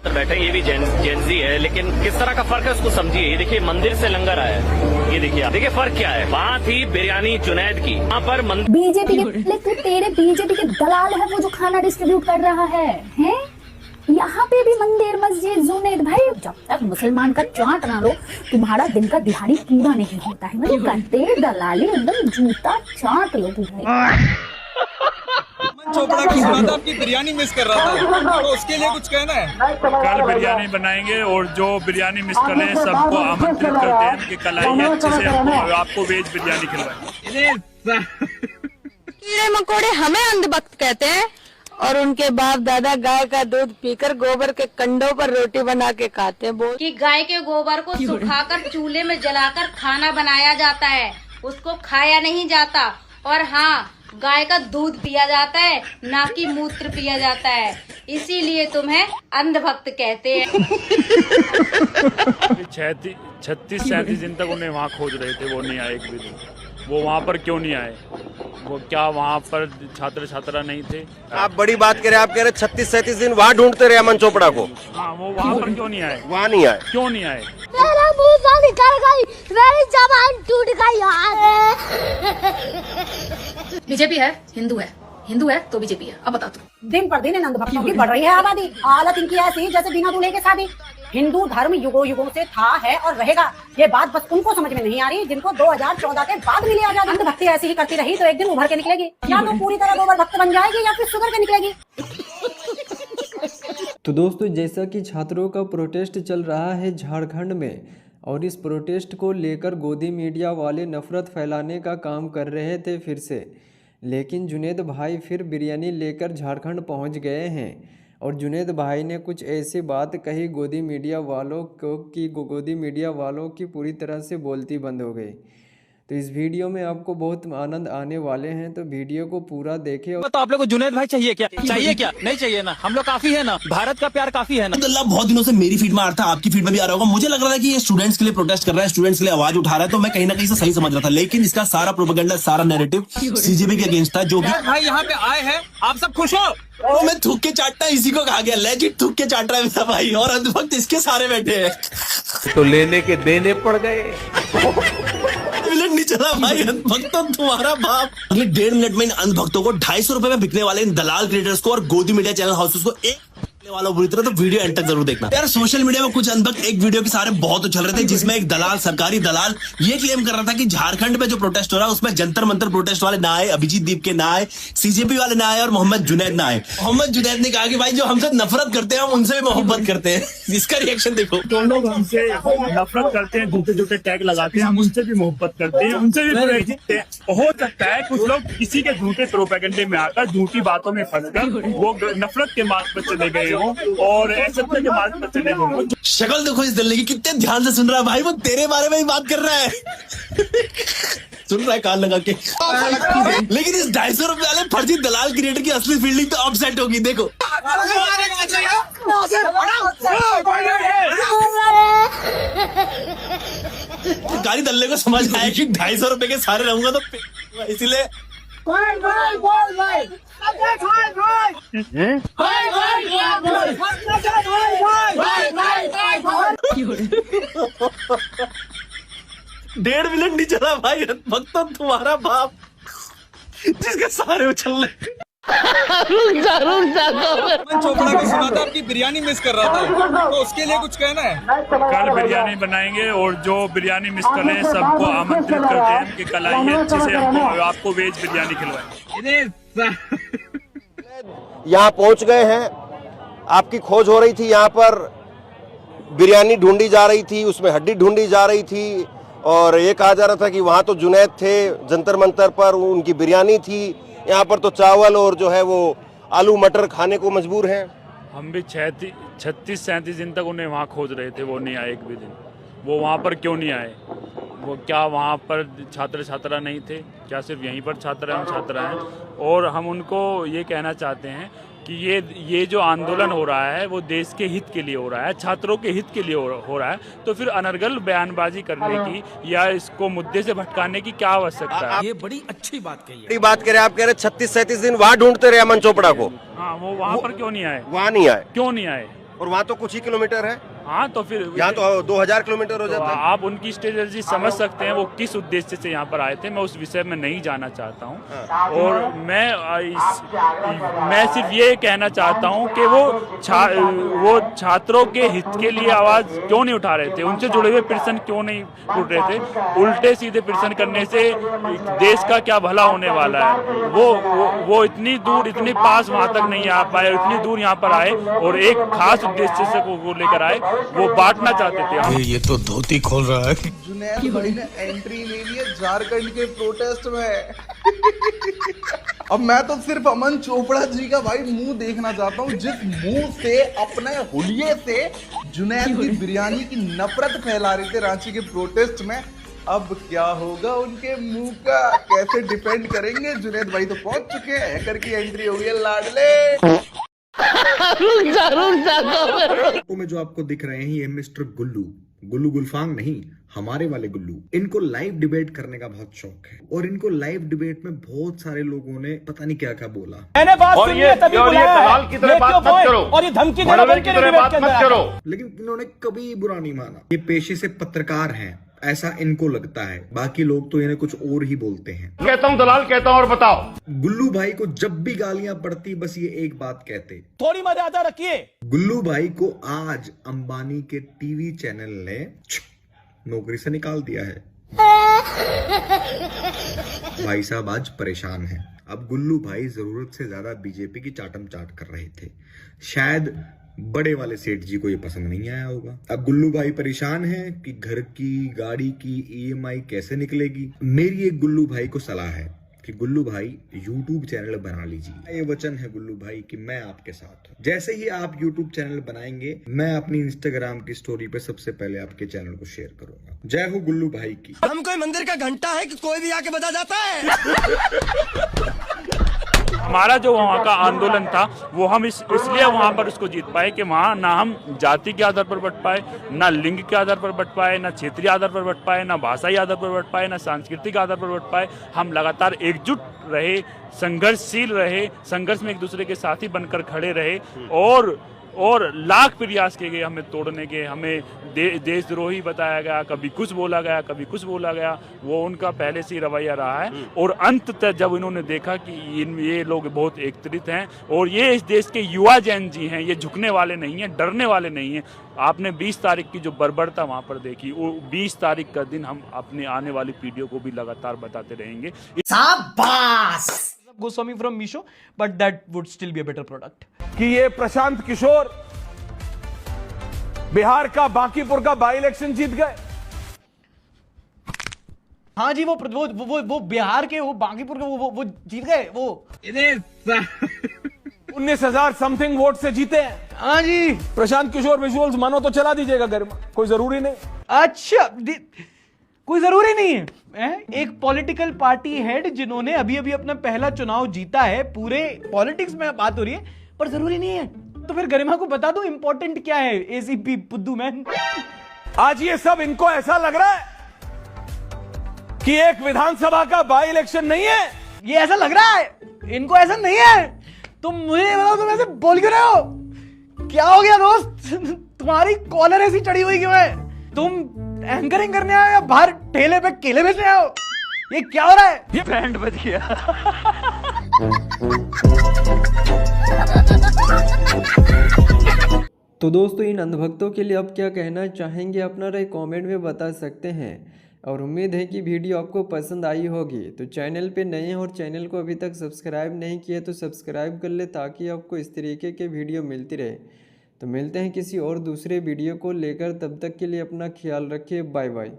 बैठे ये भी जेंजी है, लेकिन किस तरह का फर्क है उसको समझिए। ये देखिए मंदिर से लंगर आया है, ये देखिए देखिए फर्क क्या है। वहाँ थी बिरयानी जुनैद की, यहाँ पर बीजेपी के तू तेरे बीजेपी के दलाल है वो जो खाना डिस्ट्रीब्यूट कर रहा है हैं? यहाँ पे भी मंदिर मस्जिद जुनैद भाई, जब तक मुसलमान का चाट ना लो तुम्हारा दिन का दिहाड़ी पूरा नहीं होता है। मतलब करते दलाली एकदम जूता चाट लो भाई। चोपड़ा की सुना था आपकी बिरयानी मिस कर रहा था, तो उसके लिए कुछ कहना है? कल बिरयानी बनाएंगे और जो बिरयानी मिस कर ले सबको आमंत्रित करते हैं कि कल आइए, अच्छे से आपको वेज बिरयानी खिलवाएं। कीड़े मकोड़े हमें अंधभक्त कहते हैं और उनके बाप दादा गाय का दूध पीकर गोबर के कंडों पर रोटी बना के खाते हैं। बोल कि गाय के गोबर को सुखाकर चूल्हे में जलाकर खाना बनाया जाता है, उसको खाया नहीं जाता। और हाँ, गाय का दूध पिया जाता है, ना कि मूत्र पिया जाता है, इसीलिए तुम्हें अंधभक्त कहते हैं। 36-37 दिन तक उन्हें वहाँ खोज रहे थे, वो नहीं आए एक भी दिन। वो वहाँ पर क्यों नहीं आए? वो क्या वहाँ पर छात्र छात्रा नहीं थे? आप बड़ी बात करें, आप कह रहे 36-37 दिन वहाँ ढूंढते रहे अमन चोपड़ा को। हाँ, वो वहाँ पर क्यों नहीं आए? वहाँ नहीं आए, क्यों नहीं आए? मेरा मुंह से निकल गई, मेरी जबान टूट गई यार। बीजेपी है, हिंदू है तो बीजेपी है। अब बता तू। दिन पर दिन इन अंधभक्तों की बढ़ रही है आबादी। हालत इनकी ऐसी जैसे बिना दूल्हे के शादी। हिंदू धर्म युगों युगों से था, है और रहेगा। ये बात बस उनको समझ में नहीं आ रही जिनको 2014 के बाद मिली आजादी। अंधभक्ति ऐसी ही करती रही तो एक दिन उभर के निकलेगी, या तो पूरी तरह गोबर भक्त बन जाएगी या फिर सुधर के निकलेगी। तो दोस्तों, जैसा कि छात्रों का प्रोटेस्ट चल रहा है झारखंड में और इस प्रोटेस्ट को लेकर गोदी मीडिया वाले नफरत फैलाने का काम कर रहे थे फिर से, लेकिन जुनैद भाई फिर बिरयानी लेकर झारखंड पहुंच गए हैं। और जुनैद भाई ने कुछ ऐसी बात कही गोदी मीडिया वालों को कि गोदी मीडिया वालों की पूरी तरह से बोलती बंद हो गई। तो इस वीडियो में आपको बहुत आनंद आने वाले हैं, तो वीडियो को पूरा देखें। तो आप लोग को जुनैद भाई चाहिए क्या? चाहिए क्या? नहीं चाहिए ना, हम लोग काफी है ना, भारत का प्यार काफी है ना। अल्लाह बहुत दिनों से मेरी फीड में आ रहा था, आपकी फीड में भी आ रहा होगा। मुझे लग रहा था कि ये स्टूडेंट्स के लिए प्रोटेस्ट कर रहा है, स्टूडेंट्स के लिए आवाज उठा रहा है, तो मैं कहीं ना कहीं से सही समझ रहा था। लेकिन इसका सारा प्रोपेगेंडा, सारा नैरेटिव सीजेपी के अगेंस्ट था। जो भी भाई यहाँ पे आए हैं, आप सब खुश हो? वो मैं थूक के चाटता इसी को कहा गया, लेजिट थूक के चाट रहा है मेरा भाई, और अंधभक्त इसके सारे बैठे हैं। तो लेने के देने पड़ गए। मिनट नहीं चला भाई, अंधभक्तों तुम्हारा बाप। अगले 1.5 मिनट में इन अंधभक्तों को 250 रुपए में बिकने वाले इन दलाल क्रिएटर्स को और गोदी मीडिया चैनल हाउसेस को एक वालों बुरी तरह, तो वीडियो एंड तक जरूर देखना यार। सोशल मीडिया में कुछ अंधभक्त एक वीडियो के सारे बहुत उछल रहे थे, जिसमें एक दलाल, सरकारी दलाल ये क्लेम कर रहा था कि झारखंड में जो प्रोटेस्ट हो रहा है उसमें जंतर मंतर प्रोटेस्ट वाले ना आए, अभिजीत दीप के ना आए, सीजेपी वाले ना आए और मोहम्मद जुनैद ना आए। मोहम्मद जुनैद ने कहा कि भाई जो हमसे नफरत करते हैं हम उनसे भी मोहब्बत करते हैं। इसका रिएक्शन देखो। जो लोग हमसे नफरत करते हैं, झूठे झूठे टैग लगाते हैं, हम उनसे भी मोहब्बत करते हैं, उनसे भी प्रेरित हैं। हो सकता है कुछ लोग किसी के झूठे प्रोपेगेंडे में आकर, झूठी बातों में फंसकर वो नफरत के मार्ग पर चले गए हों और सत्य के मार्ग पर चले गए हों। शक्ल देखो इस दिल्ली की, कितने ध्यान से सुन रहा है भाई, वो तेरे बारे में ही बात कर रहा है। सुन रहा है कान लगा के। लेकिन इस 250 रुपए वाले फर्जी दलाल क्रिएटर की असली फील्डिंग तो अपसेट होगी। देखो गाली दल्ले को समझ आया कि 250 रुपए के सारे रहूंगा तो इसीलिए डेढ़ मिनट नहीं चला भाई, भक्तों तुम्हारा बाप जिसके सारे उछल रहे। चोपड़ा की सुना था आपकी बिरयानी मिस कर रहा था, तो उसके लिए कुछ कहना है? कल बिरयानी बनाएंगे और जो बिरयानी मिस कर ले सबको आमंत्रित करते हैं कि कल आइए, अच्छे से आपको वेज बिरयानी खिलवाएं। यहाँ पहुँच गए हैं, आपकी खोज हो रही थी, यहाँ पर बिरयानी ढूंढी जा रही थी, उसमें हड्डी ढूंढी जा रही थी और ये कहा जा रहा था कि वहाँ तो जुनैद थे जंतर मंतर पर, उनकी बिरयानी थी। यहाँ पर तो चावल और जो है वो आलू मटर खाने को मजबूर हैं। हम भी 36-37 दिन तक उन्हें वहाँ खोज रहे थे, वो नहीं आए एक भी दिन। वो वहाँ पर क्यों नहीं आए? वो क्या वहाँ पर छात्र छात्रा नहीं थे? क्या सिर्फ यहीं पर छात्र हैं? और हम उनको ये कहना चाहते हैं कि ये जो आंदोलन हो रहा है वो देश के हित के लिए हो रहा है, छात्रों के हित के लिए हो रहा है। तो फिर अनर्गल बयानबाजी करने की या इसको मुद्दे से भटकाने की क्या आवश्यकता है? ये बड़ी अच्छी बात कही है। बड़ी बात करें, आप कह रहे 36-37 दिन वहाँ ढूंढते रहे अमन चोपड़ा को। हाँ, वो वहाँ पर क्यों नहीं आए? वहाँ नहीं आए, क्यों नहीं आए? और वहाँ तो कुछ ही किलोमीटर है, हाँ तो फिर यहाँ तो 2000 किलोमीटर हो तो जाता है। आप उनकी स्ट्रेटजी समझ सकते हैं वो किस उद्देश्य से यहाँ पर आए थे। मैं उस विषय में नहीं जाना चाहता हूँ। और मैं सिर्फ ये कहना चाहता हूँ कि वो छात्रों के हित के लिए आवाज क्यों नहीं उठा रहे थे, उनसे जुड़े हुए प्रश्न क्यों नहीं उठ रहे थे। उल्टे सीधे प्रश्न करने से देश का क्या भला होने वाला है। वो इतनी दूर इतने पास वहां तक नहीं आ पाए, इतनी दूर यहाँ पर आए और एक खास उद्देश्य से वो लेकर आए, वो बांटना चाहते थे। ये तो धोती खोल रहा है। जुनैद भाई ने एंट्री ले ली है झारखंड के प्रोटेस्ट में। अब मैं तो सिर्फ अमन चोपड़ा जी का भाई मुंह देखना चाहता हूँ, जिस मुंह से अपने हुलिये से जुनैद की बिरयानी की नफरत फैला रहे थे रांची के प्रोटेस्ट में। अब क्या होगा उनके मुंह का, कैसे डिफेंड करेंगे? जुनैद भाई तो पहुंच चुके हैं, हैकर की एंट्री हो गई है लाडले। में जो आपको दिख रहे हैं ये मिस्टर गुल्लू गुलफांग नहीं, हमारे वाले गुल्लू। इनको लाइव डिबेट करने का बहुत शौक है और इनको लाइव डिबेट में बहुत सारे लोगों ने पता नहीं क्या क्या बोला। मैंने बात और ये दलाल की तरह बात मत करो और ये धमकी की तरह बात मत करो। लेकिन इन्होंने कभी बुरा नहीं माना। ये पेशे से पत्रकार हैं, ऐसा इनको लगता है, बाकी लोग तो इन्हें कुछ और ही बोलते हैं। कहता हूँ दलाल कहता हूँ और बताओ। गुल्लू भाई को जब भी गालियां पड़ती बस ये एक बात कहते, थोड़ी मर्यादा रखिए। गुल्लू भाई को आज अंबानी के टीवी चैनल ने नौकरी से निकाल दिया है। भाई साहब आज परेशान हैं। अब गुल्लू भाई जरूरत से ज्यादा बीजेपी की चाटम चाट कर रहे थे, शायद बड़े वाले सेठ जी को ये पसंद नहीं आया होगा। अब गुल्लू भाई परेशान हैं कि घर की गाड़ी की EMI कैसे निकलेगी। मेरी एक गुल्लू भाई को सलाह है कि गुल्लू भाई YouTube चैनल बना लीजिए। ये वचन है गुल्लू भाई कि मैं आपके साथ हूँ। जैसे ही आप YouTube चैनल बनाएंगे मैं अपनी Instagram की स्टोरी पे सबसे पहले आपके चैनल को शेयर करूंगा। जय हो गुल्लू भाई की। हम कोई मंदिर का घंटा है कि कोई भी आके बजा जाता है। हमारा जो वहाँ का आंदोलन था वो हम इसलिए वहाँ पर उसको जीत पाए कि वहाँ ना हम जाति के आधार पर बट पाए, ना लिंग के आधार पर बट पाए, ना क्षेत्रीय आधार पर बट पाए, ना भाषाई आधार पर बट पाए, ना सांस्कृतिक आधार पर बट पाए। हम लगातार एकजुट रहे, संघर्षशील रहे, संघर्ष में एक दूसरे के साथी बनकर खड़े रहे और लाख प्रयास किए गए हमें तोड़ने के। हमें देशद्रोही बताया गया, कभी कुछ बोला गया, कभी कुछ बोला गया। वो उनका पहले से ही रवैया रहा है। और अंत तक जब इन्होंने देखा कि ये लोग बहुत एकत्रित हैं और ये इस देश के युवा जैन जी हैं, ये झुकने वाले नहीं हैं, डरने वाले नहीं हैं। आपने 20 तारीख की जो बर्बरता वहाँ पर देखी, वो 20 तारीख का दिन हम अपने आने वाली पीढ़ियों को भी लगातार बताते रहेंगे। Goswami from Meesho, but that would still be a better product. कि ये प्रशांत किशोर बिहार का बांकीपुर का बाई इलेक्शन जीत गए। हाँ जी, वो बिहार के, वो बांकीपुर के वो जीत गए। वो 19,000 समथिंग वोट से जीते हैं। हाँ जी, प्रशांत किशोर विजुअल्स मानो तो चला दीजिएगा घर में, कोई जरूरी नहीं। अच्छा, कोई जरूरी नहीं है। एक पॉलिटिकल पार्टी हेड जिन्होंने अभी अपना पहला चुनाव जीता है, पूरे पॉलिटिक्स में बात हो रही है, पर जरूरी नहीं है। तो फिर गरिमा को बता दो इंपॉर्टेंट क्या है। ACP पुद्दू मैन। आज ये सब इनको ऐसा लग रहा है कि एक विधानसभा का बाई इलेक्शन नहीं है। ये ऐसा लग रहा है इनको, ऐसा नहीं है। तुम मुझे बताओ, तुम ऐसे बोल क्यों रहे हो? क्या हो गया दोस्त? तुम्हारी कॉलर ऐसी चढ़ी हुई क्यों है? तुम एंकरिंग करने आए या बाहर ठेले पे केले बेचने आए हो? ये क्या हो रहा है? ये बैंड बज गया। तो दोस्तों इन अंधभक्तों के लिए आप क्या कहना चाहेंगे अपना राय कमेंट में बता सकते हैं। और उम्मीद है कि वीडियो आपको पसंद आई होगी। तो चैनल पे नए हैं और चैनल को अभी तक सब्सक्राइब नहीं किया तो सब्सक्राइब कर ले, ताकि आपको इस तरीके के वीडियो मिलती रहे। तो मिलते हैं किसी और दूसरे वीडियो को लेकर, तब तक के लिए अपना ख्याल रखिए। Bye bye.